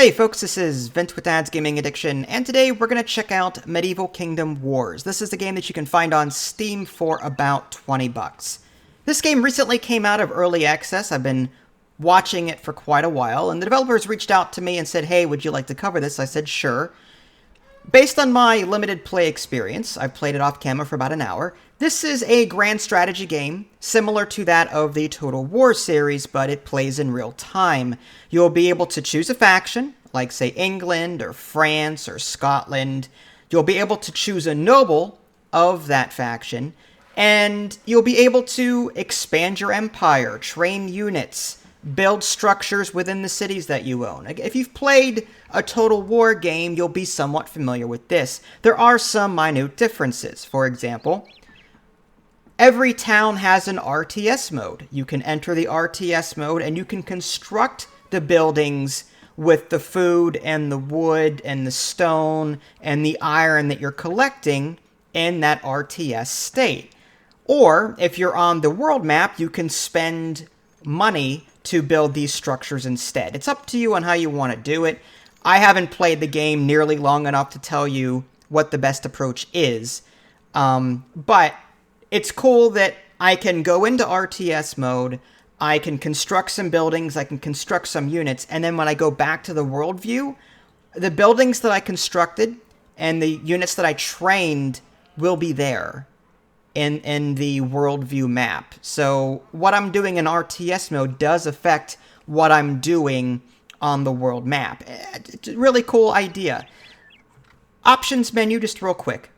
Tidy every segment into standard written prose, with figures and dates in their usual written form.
Hey folks, this is Vint with Dad's Gaming Addiction, and today we're going to check out Medieval Kingdom Wars. This is a game that you can find on Steam for about 20 bucks. This game recently came out of early access. I've been watching it for quite a while, and the developers reached out to me and said, hey, would you like to cover this? I said, sure. Based on my limited play experience, I've played it off camera for about an hour. This is a grand strategy game, similar to that of the Total War series, but it plays in real time. You'll be able to choose a faction, like say England or France or Scotland. You'll be able to choose a noble of that faction, and you'll be able to expand your empire, train units, build structures within the cities that you own. If you've played a Total War game, you'll be somewhat familiar with this. There are some minute differences. For example, every town has an RTS mode. You can enter the RTS mode and you can construct the buildings with the food and the wood and the stone and the iron that you're collecting in that RTS state. Or if you're on the world map, you can spend money to build these structures instead. It's up to you on how you want to do it. I haven't played the game nearly long enough to tell you what the best approach is, but it's cool that I can go into RTS mode, I can construct some buildings, I can construct some units, and then when I go back to the world view, the buildings that I constructed and the units that I trained will be there in the world view map. So what I'm doing in RTS mode does affect what I'm doing on the world map. It's a really cool idea. Options menu, just real quick.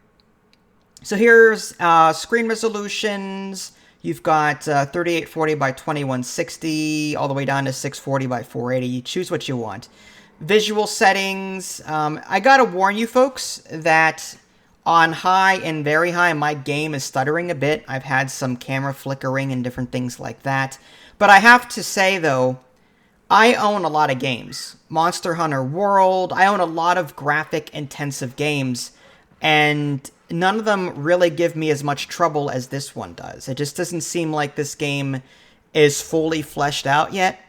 So here's screen resolutions. You've got 3840 by 2160 all the way down to 640 by 480. You choose what you want. Visual settings. I gotta warn you folks that on high and very high, my game is stuttering a bit. I've had some camera flickering and different things like that. But I have to say, though, I own a lot of games. Monster Hunter World, I own a lot of graphic-intensive games, and none of them really give me as much trouble as this one does. It just doesn't seem like this game is fully fleshed out yet.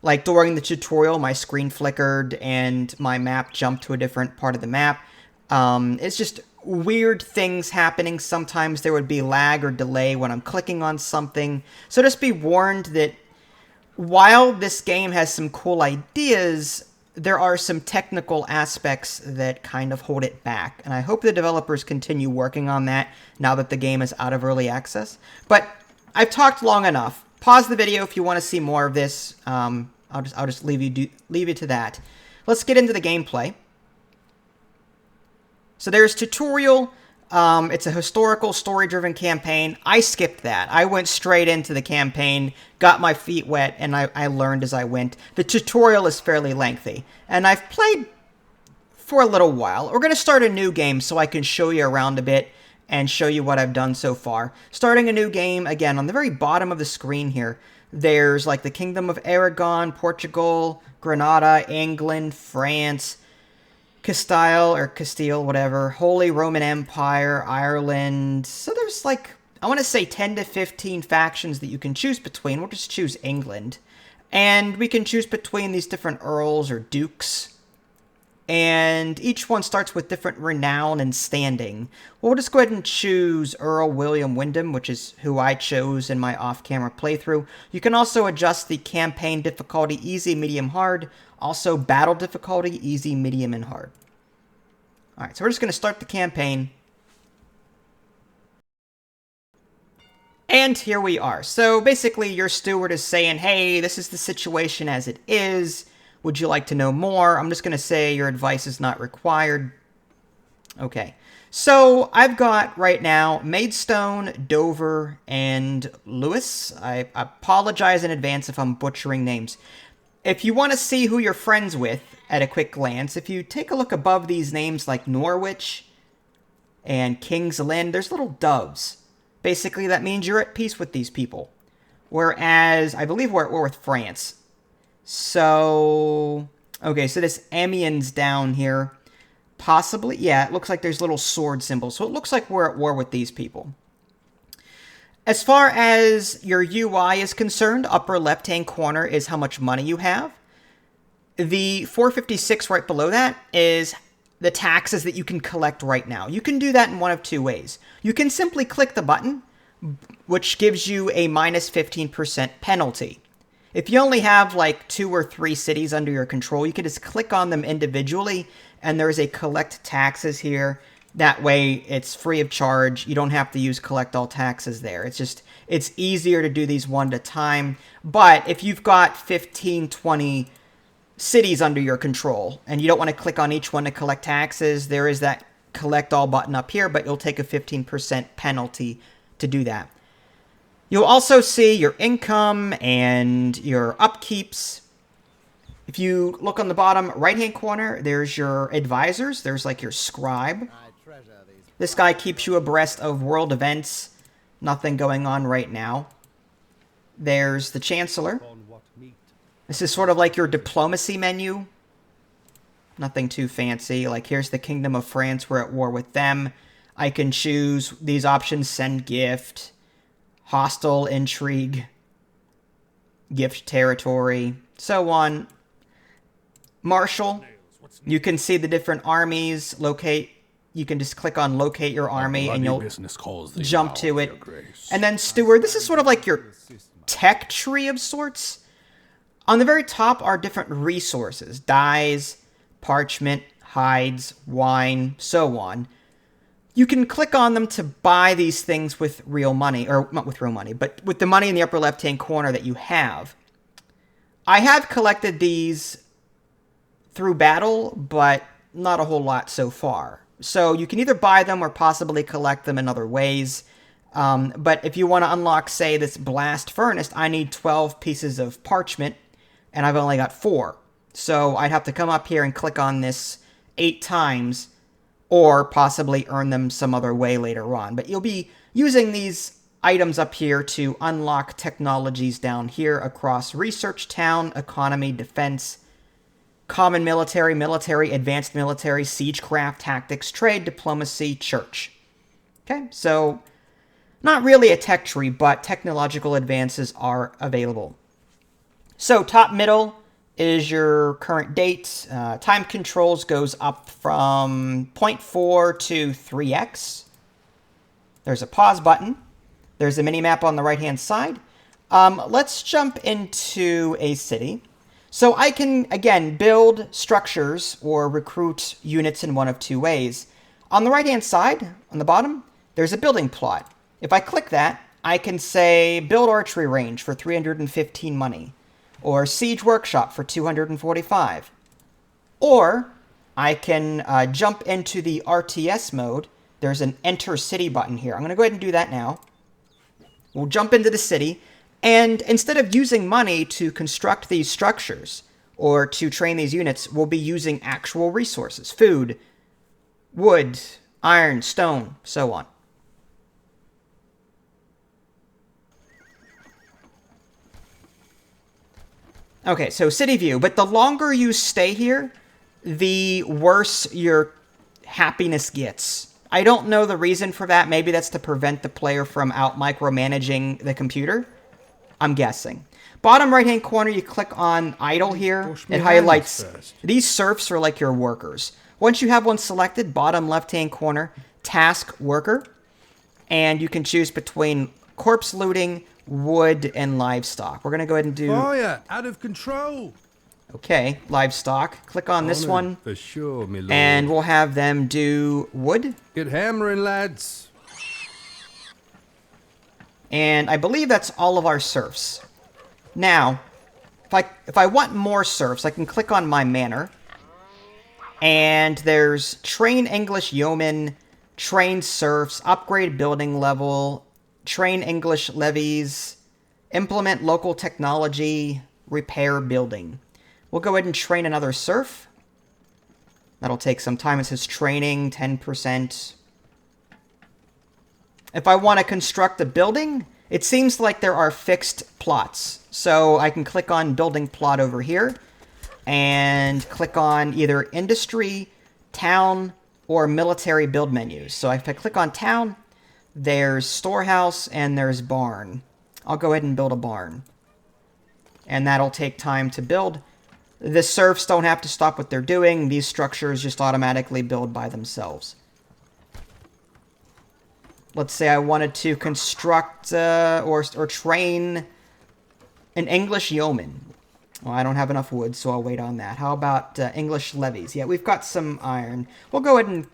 Like, during the tutorial, my screen flickered and my map jumped to a different part of the map. It's just weird things happening. Sometimes there would be lag or delay when I'm clicking on something. So just be warned that while this game has some cool ideas, there are some technical aspects that kind of hold it back. And I hope the developers continue working on that now that the game is out of early access. But I've talked long enough. Pause the video if you want to see more of this. I'll just leave you to that. Let's get into the gameplay. So there's tutorial. It's a historical, story-driven campaign. I skipped that. I went straight into the campaign, got my feet wet, and I learned as I went. The tutorial is fairly lengthy, and I've played for a little while. We're going to start a new game so I can show you around a bit and show you what I've done so far. Starting a new game, again, on the very bottom of the screen here, there's like the Kingdom of Aragon, Portugal, Granada, England, France, Castile, whatever, Holy Roman Empire, Ireland. So there's like, I want to say 10 to 15 factions that you can choose between. We'll just choose England. And we can choose between these different earls or dukes. And each one starts with different renown and standing. We'll just go ahead and choose Earl William Wyndham, which is who I chose in my off-camera playthrough. You can also adjust the campaign difficulty, easy, medium, hard. Also, battle difficulty, easy, medium, and hard. Alright, so we're just going to start the campaign. And here we are. So basically, your steward is saying, hey, this is the situation as it is. Would you like to know more? I'm just going to say your advice is not required. Okay. So I've got right now Maidstone, Dover, and Lewis. I apologize in advance if I'm butchering names. If you want to see who you're friends with at a quick glance, if you take a look above these names like Norwich and King's Lynn, there's little doves. Basically, that means you're at peace with these people. Whereas, I believe we're with France. So, okay, so this Amiens down here, possibly, yeah, it looks like there's little sword symbols. So it looks like we're at war with these people. As far as your UI is concerned, upper left-hand corner is how much money you have. The 456 right below that is the taxes that you can collect right now. You can do that in one of two ways. You can simply click the button, which gives you a minus 15% penalty. If you only have like 2 or 3 cities under your control, you can just click on them individually, and there's a collect taxes here. That way it's free of charge. You don't have to use collect all taxes there. It's easier to do these one at a time. But if you've got 15, 20 cities under your control and you don't want to click on each one to collect taxes, there is that collect all button up here, but you'll take a 15% penalty to do that. You'll also see your income and your upkeeps. If you look on the bottom right-hand corner, there's your advisors. There's like your scribe. This guy keeps you abreast of world events. Nothing going on right now. There's the chancellor. This is sort of like your diplomacy menu. Nothing too fancy. Like here's the Kingdom of France. We're at war with them. I can choose these options: send gift, hostile intrigue, gift territory, so on. Marshal. You can see the different armies. Locate. You can just click on locate your army and you'll jump to it. And then steward. This is sort of like your tech tree of sorts. On the very top are different resources: dyes, parchment, hides, wine, so on. You can click on them to buy these things with real money, or not with real money, but with the money in the upper left-hand corner that you have. I have collected these through battle, but not a whole lot so far. So you can either buy them or possibly collect them in other ways. But if you want to unlock, say, this blast furnace, I need 12 pieces of parchment, and I've only got 4. So I'd have to come up here and click on this 8 times, or possibly earn them some other way later on. But you'll be using these items up here to unlock technologies down here across Research Town, Economy, Defense, Common Military, Military, Advanced Military, Siegecraft, Tactics, Trade, Diplomacy, Church. Okay, so not really a tech tree, but technological advances are available. So top middle is your current date. Time controls goes up from 0.4 to 3x. There's a pause button. There's a mini-map on the right-hand side. Let's jump into a city. So I can, again, build structures or recruit units in one of two ways. On the right-hand side, on the bottom, there's a building plot. If I click that, I can say build archery range for 315 money. Or siege workshop for 245. Or I can jump into the RTS mode. There's an enter city button here. I'm going to go ahead and do that now. We'll jump into the city, and instead of using money to construct these structures or to train these units, we'll be using actual resources: food, wood, iron, stone, so on. Okay, so city view. But the longer you stay here, the worse your happiness gets. I don't know the reason for that. Maybe that's to prevent the player from out micromanaging the computer. I'm guessing. Bottom right-hand corner, you click on idle here. It highlights these serfs are like your workers. Once you have one selected, bottom left-hand corner, task worker. And you can choose between corpse looting, wood, and livestock. We're going to go ahead and do... Fire! Out of control! Okay, livestock. Click on this one. For sure, my lord. And we'll have them do wood. Get hammering, lads. And I believe that's all of our serfs. Now, if I want more serfs, I can click on my manor. And there's train English yeomen, train serfs, upgrade building level, train English levies, implement local technology, repair building. We'll go ahead and train another serf. That'll take some time. It says training, 10%. If I want to construct a building, it seems like there are fixed plots. So I can click on building plot over here and click on either industry, town, or military build menus. So if I click on town, there's storehouse and there's barn. I'll go ahead and build a barn. And that'll take time to build. The serfs don't have to stop what they're doing. These structures just automatically build by themselves. Let's say I wanted to construct or train an English yeoman. Well, I don't have enough wood, so I'll wait on that. How about English levies? Yeah, we've got some iron. We'll go ahead and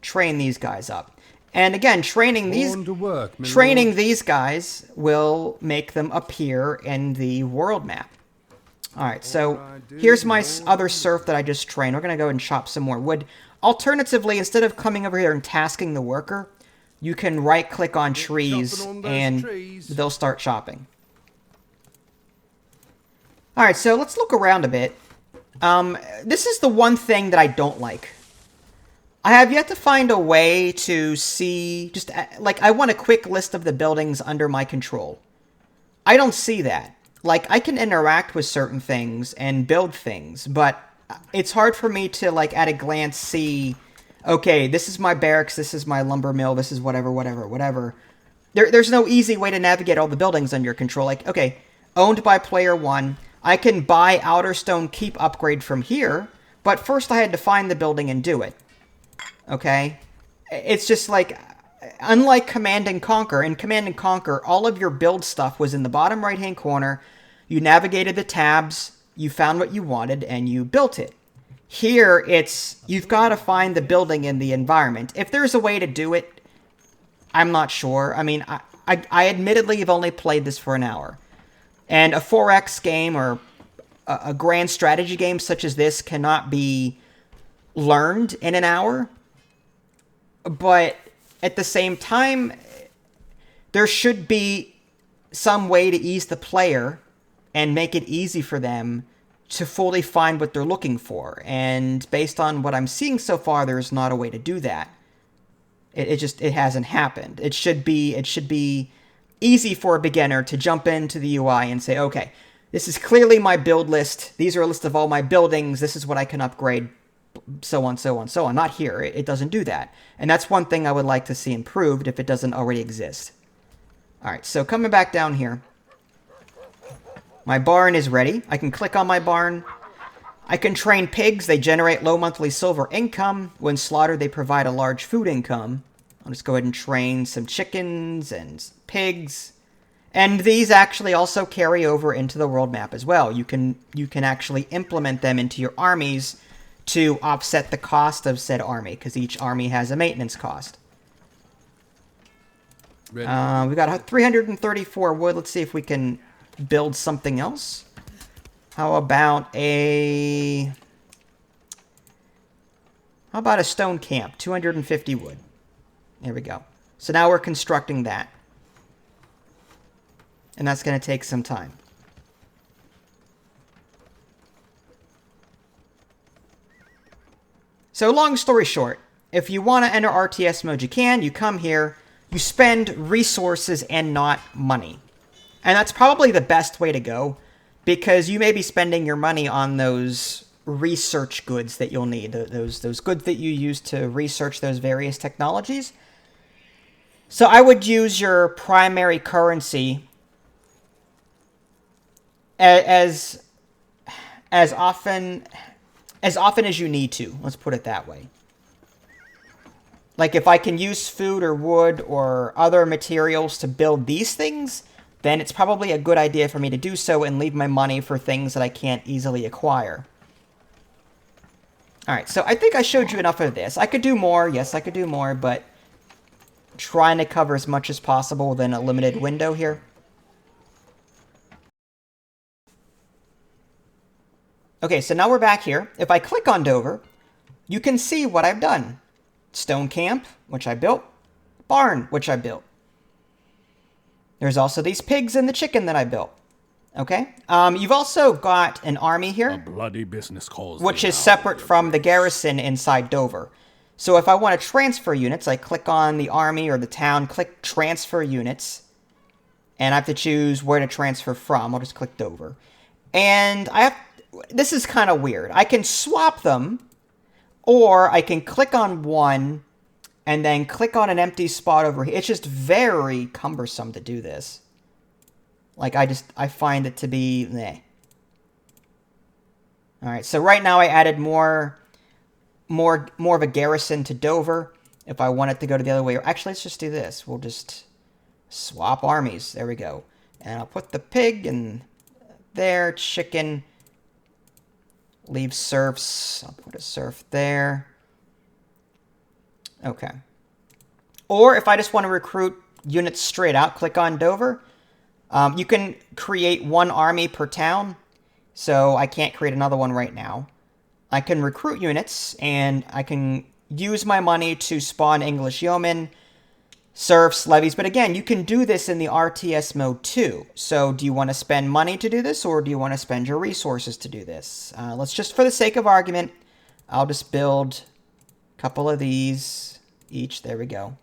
train these guys up. And again, training these guys will make them appear in the world map. All right, so here's my other serf that I just trained. We're going to go and chop some more wood. Alternatively, instead of coming over here and tasking the worker, you can right-click on trees and they'll start chopping. All right, so let's look around a bit. This is the one thing that I don't like. I have yet to find a way to see, just like, I want a quick list of the buildings under my control. I don't see that. Like, I can interact with certain things and build things, but it's hard for me to, like, at a glance see, okay, this is my barracks, this is my lumber mill, this is whatever, whatever, whatever. There's no easy way to navigate all the buildings under your control. Like, okay, owned by player 1, I can buy Outer Stone Keep upgrade from here, but first I had to find the building and do it. Okay? It's just like, unlike Command & Conquer, in Command & Conquer, all of your build stuff was in the bottom right-hand corner. You navigated the tabs, you found what you wanted, and you built it. Here, it's, you've got to find the building in the environment. If there's a way to do it, I'm not sure. I mean, I admittedly have only played this for an hour. And a 4X game or a grand strategy game such as this cannot be learned in an hour. But at the same time, there should be some way to ease the player and make it easy for them to fully find what they're looking for. And based on what I'm seeing so far, there's not a way to do that. It hasn't happened. It should be easy for a beginner to jump into the UI and say, okay, this is clearly my build list. These are a list of all my buildings. This is what I can upgrade, so on, so on, so on. Not here. It doesn't do that. And that's one thing I would like to see improved if it doesn't already exist. All right, so coming back down here. My barn is ready. I can click on my barn. I can train pigs. They generate low monthly silver income. When slaughtered, they provide a large food income. I'll just go ahead and train some chickens and pigs. And these actually also carry over into the world map as well. You can actually implement them into your armies to offset the cost of said army, because each army has a maintenance cost. We've got 334 wood. Let's see if we can build something else. How about a stone camp? 250 wood. There we go. So now we're constructing that. And that's going to take some time. So long story short, if you want to enter RTS mode, you can. You come here. You spend resources and not money. And that's probably the best way to go, because you may be spending your money on those research goods that you'll need, those goods that you use to research those various technologies. So I would use your primary currency as often as you need to. Let's put it that way. Like, if I can use food or wood or other materials to build these things, then it's probably a good idea for me to do so and leave my money for things that I can't easily acquire. Alright, so I think I showed you enough of this. I could do more, yes, I could do more, but trying to cover as much as possible within a limited window here. Okay, so now we're back here. If I click on Dover, you can see what I've done. Stone camp, which I built. Barn, which I built. There's also these pigs and the chicken that I built. Okay? You've also got an army here. A bloody business calls, which is separate from the garrison inside Dover. So if I want to transfer units, I click on the army or the town, click transfer units. And I have to choose where to transfer from. I'll just click Dover. And this is kind of weird. I can swap them, or I can click on one and then click on an empty spot over here. It's just very cumbersome to do this. Like, I find it to be, meh. All right, so right now I added more of a garrison to Dover. If I want it to go to the other way, actually, let's just do this. We'll just swap armies. There we go. And I'll put the pig in there, chicken. Leave serfs. I'll put a serf there. Okay. Or if I just want to recruit units straight out, click on Dover. You can create one army per town. So I can't create another one right now. I can recruit units, and I can use my money to spawn English yeomen, serfs, levies. But again, you can do this in the RTS mode too. So do you want to spend money to do this, or do you want to spend your resources to do this? Let's just, for the sake of argument, I'll just build a couple of these each. There we go.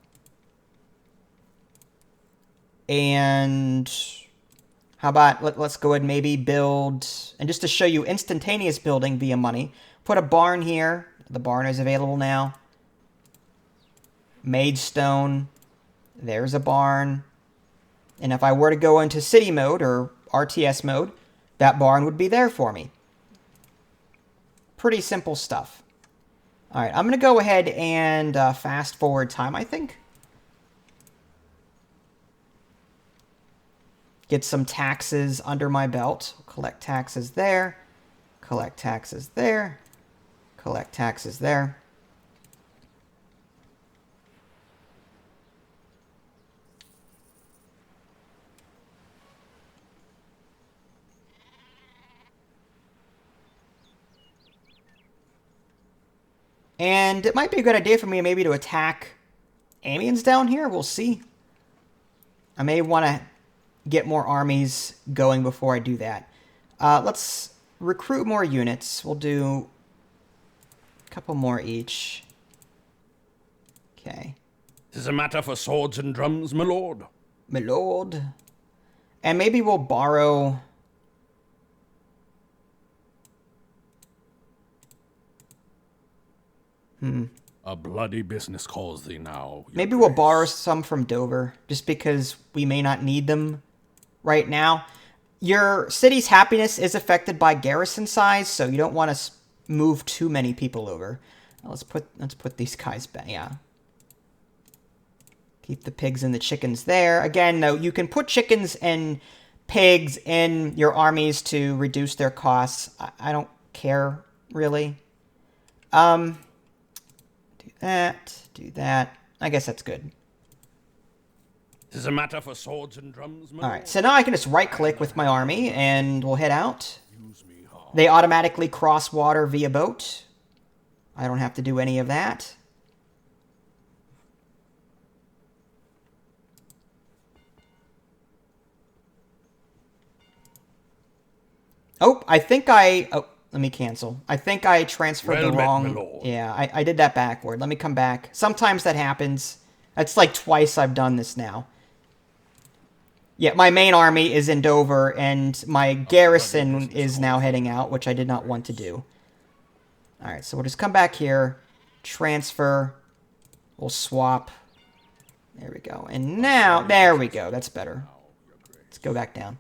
And how about, let's go ahead and maybe build, and just to show you instantaneous building via money, put a barn here. The barn is available now. Maidstone. There's a barn. And if I were to go into city mode or RTS mode, that barn would be there for me. Pretty simple stuff. All right, I'm going to go ahead and fast forward time, I think. Get some taxes under my belt. Collect taxes there. Collect taxes there. Collect taxes there. And it might be a good idea for me maybe to attack Amiens down here. We'll see. I may want to get more armies going before I do that. Let's recruit more units. We'll do a couple more each. Okay. This is a matter for swords and drums, my lord. My lord. And maybe we'll borrow... A bloody business calls thee now. Maybe we'll borrow some from Dover, just because we may not need them right now. Your city's happiness is affected by garrison size, so you don't want to move too many people over. Let's put these guys back. Yeah. Keep the pigs and the chickens there. Again, though, you can put chickens and pigs in your armies to reduce their costs. I don't care, really. Do that. I guess that's good. This is a matter for swords and drums, my Alright, so now I can just right-click with my army, and we'll head out. They automatically cross water via boat. I don't have to do any of that. Oh, I think I... Oh, let me cancel. I think I transferred the wrong... Yeah, I did that backward. Let me come back. Sometimes that happens. That's like twice I've done this now. Yeah, my main army is in Dover, and my garrison is now heading out, which I did not want to do. Alright, so we'll just come back here, transfer, we'll swap. There we go. And now, there we go, that's better. Let's go back down.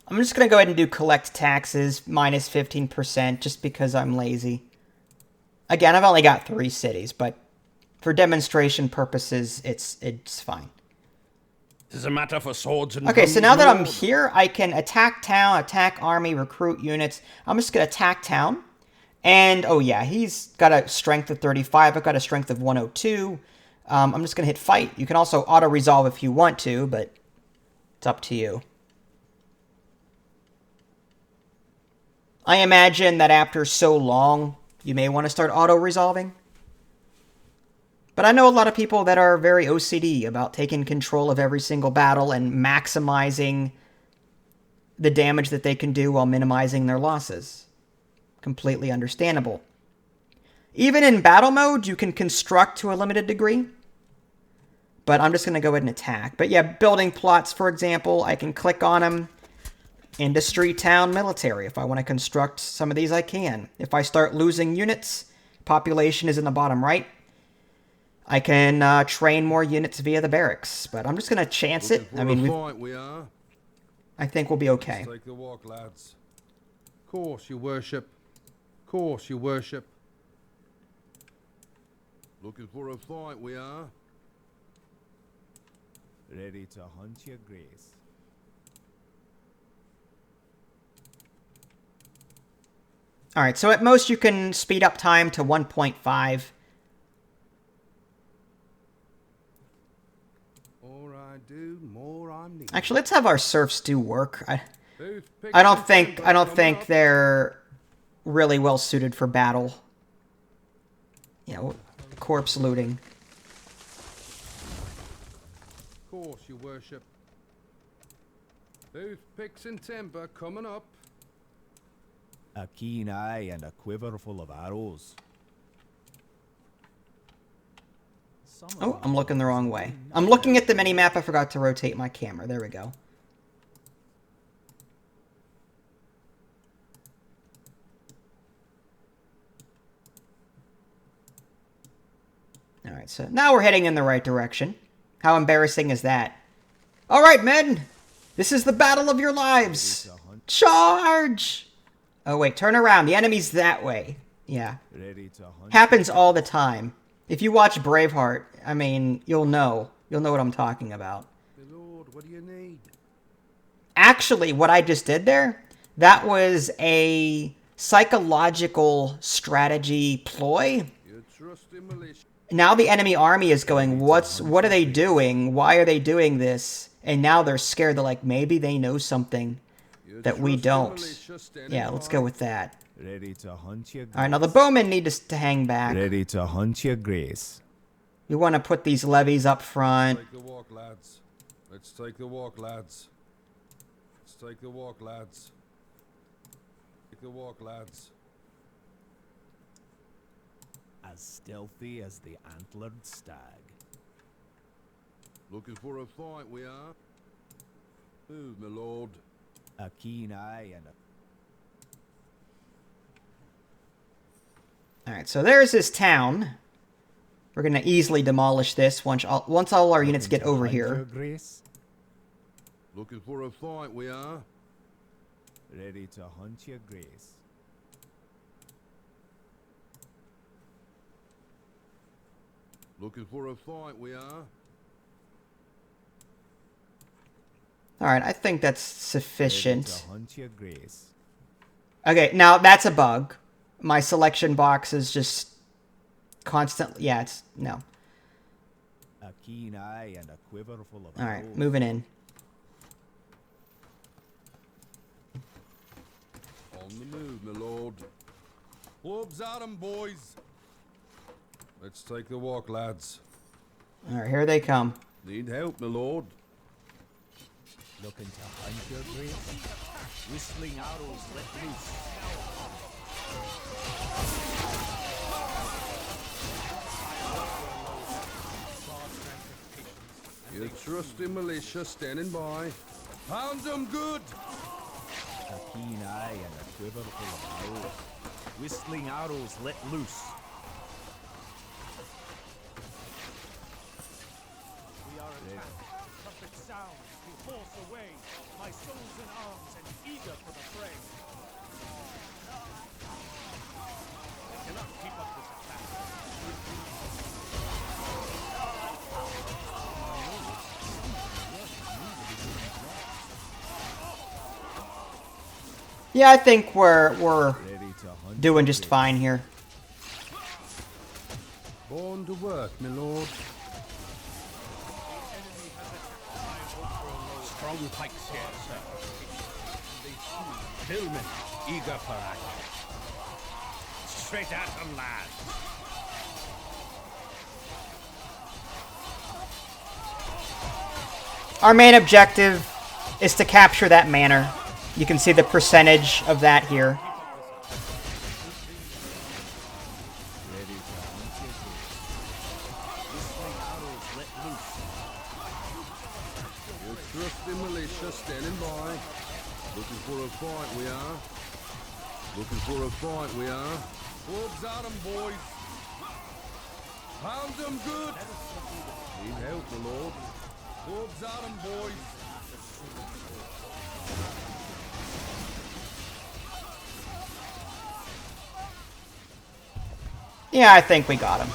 I'm just going to go ahead and do collect taxes, minus 15%, just because I'm lazy. Again, I've only got 3 cities, but for demonstration purposes, it's fine. This is a matter for swords and okay, so now that I'm here, I can attack town, attack army, recruit units. I'm just going to attack town. And, oh yeah, he's got a strength of 35. I've got a strength of 102. I'm just going to hit fight. You can also auto-resolve if you want to, but it's up to you. I imagine that after so long, you may want to start auto-resolving. But I know a lot of people that are very OCD about taking control of every single battle and maximizing the damage that they can do while minimizing their losses. Completely understandable. Even in battle mode, you can construct to a limited degree. But I'm just going to go ahead and attack. But yeah, building plots, for example, I can click on them. Industry, town, military. If I want to construct some of these, I can. If I start losing units, population is in the bottom right. I can train more units via the barracks, but I'm just going to chance it. I mean, I think we'll be okay. Let's take the walk, lads. Course, your worship. Course, your worship. Looking for a fight, we are. Ready to hunt your grace. Alright, so at most you can speed up time to 1.5. More I do, more I need. Actually, let's have our serfs do work. Who's I don't picking think coming up? they're really well suited for battle. You know, corpse looting. Course, your worship. Who's picks and timber coming up? A keen eye and a quiver full of arrows. Oh, I'm looking the wrong way. I'm looking at the mini-map. I forgot to rotate my camera. There we go. Alright, so now we're heading in the right direction. How embarrassing is that? Alright, men! This is the battle of your lives! Charge! Oh, wait, turn around. The enemy's that way. Yeah. Ready to hunt. Happens all the time. If you watch Braveheart, I mean, you'll know. You'll know what I'm talking about. My lord, what do you need? Actually, what I just did there, that was a psychological strategy ploy. You trusty militia. Now the enemy army is going, what are they doing? Why are they doing this? And now they're scared. They're like, maybe they know something You that we trusty don't. militia standing Yeah, let's by. go with that. Ready to hunt your grace. All right, now the bowmen need to hang back. Ready to hunt your grace. We want to put these levies up front. Take the walk, lads. Let's take the walk, lads. Let's take the walk, lads. Take the walk, lads. As stealthy as the antlered stag. Looking for a fight, we are. Move, my lord. A keen eye and a Alright, so there's this town. We're going to easily demolish this once all our units get over hunt your here. grace. Looking for a fight, we are. Ready to hunt your grace. Looking for a fight, we are. Alright, I think that's Ready sufficient. to hunt your grace. Okay, now that's a bug. My selection box is just constantly... Yeah, it's... No. A keen eye and a quiver full of Alright, arrows. moving in. On the move, my lord. Clubs at 'em, boys. Let's take the walk, lads. Alright, here they come. Need help, my lord. Looking to hunt your grace. Whistling arrows let loose. Your trusty militia standing by. Pound 'em good. A keen eye and a quiver full of arrows. Whistling arrows let loose. We are attacked. Trumpet sound to force away. My soul's in arms and eager for the fray. I cannot keep up this attack. Yeah, I think we're Ready to hunt doing your just grace. fine here. Born to work, my lord. Strong pikes here, sir. Hillmen, eager for action. Straight at them, lads. Our main objective is to capture that manor. You can see the percentage of that here. Ready to hunt your grace. Whistling arrows let loose. Your trusty militia standing by. Looking for a fight, we are. Looking for a fight, we are. Clubs at 'em, boys. Pound 'em good. Need help, my lord. Clubs at 'em, boys. Yeah, I think we got him.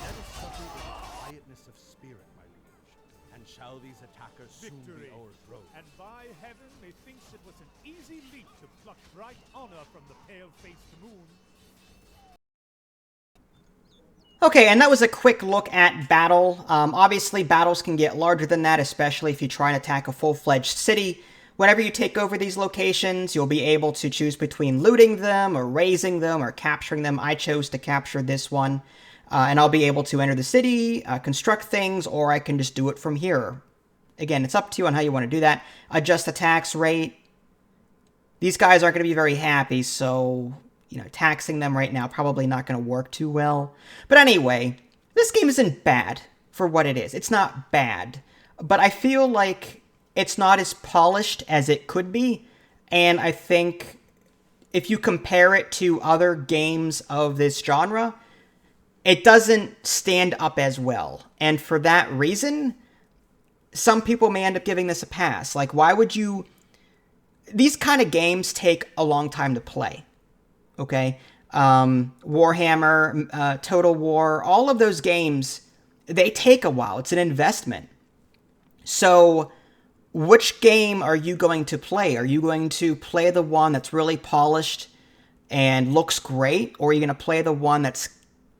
Let us suffer with quietness of spirit, my liege, and shall these attackers soon be overthrown. And by heaven, methinks it was an easy leap to pluck bright honor from the pale-faced moon. Okay, and that was a quick look at battle. Obviously, battles can get larger than that, especially if you try and attack a full-fledged city. Whenever you take over these locations, you'll be able to choose between looting them, or raising them, or capturing them. I chose to capture this one. And I'll be able to enter the city, construct things, or I can just do it from here. Again, it's up to you on how you want to do that. Adjust the tax rate. These guys aren't going to be very happy, so, you know, taxing them right now probably not going to work too well. But anyway, this game isn't bad for what it is. It's not bad. But I feel like it's not as polished as it could be. And I think if you compare it to other games of this genre, it doesn't stand up as well. And for that reason, some people may end up giving this a pass. Like, why would you... These kind of games take a long time to play. Okay? Warhammer, Total War, all of those games, they take a while. It's an investment. So, which game are you going to play? Are you going to play the one that's really polished and looks great? Or are you going to play the one that's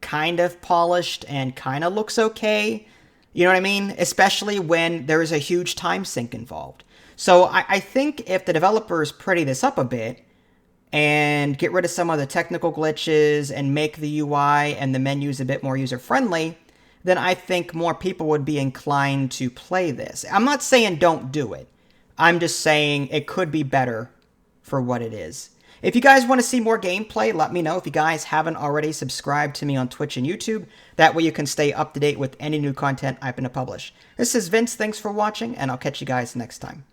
kind of polished and kind of looks okay? You know what I mean? Especially when there is a huge time sink involved. So I think if the developers pretty this up a bit and get rid of some of the technical glitches and make the UI and the menus a bit more user-friendly, then I think more people would be inclined to play this. I'm not saying don't do it. I'm just saying it could be better for what it is. If you guys want to see more gameplay, let me know. If you guys haven't already, subscribe to me on Twitch and YouTube. That way you can stay up to date with any new content I'm going to publish. This is Vince. Thanks for watching, and I'll catch you guys next time.